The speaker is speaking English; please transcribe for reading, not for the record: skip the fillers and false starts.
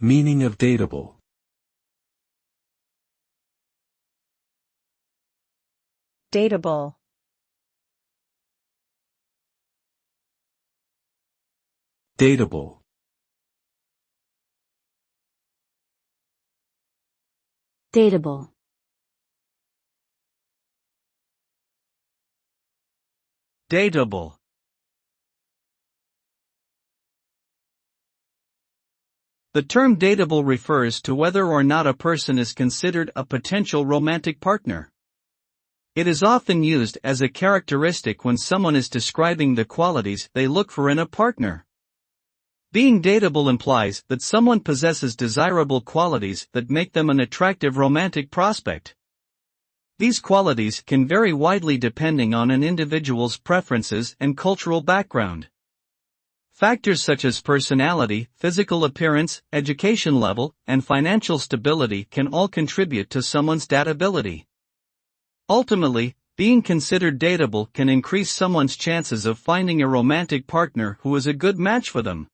Meaning of datable. Datable. Datable. Datable. Datable. The term datable refers to whether or not a person is considered a potential romantic partner. It is often used as a characteristic when someone is describing the qualities they look for in a partner. Being datable implies that someone possesses desirable qualities that make them an attractive romantic prospect. These qualities can vary widely depending on an individual's preferences and cultural background. Factors such as personality, physical appearance, education level, and financial stability can all contribute to someone's datability. Ultimately, being considered datable can increase someone's chances of finding a romantic partner who is a good match for them.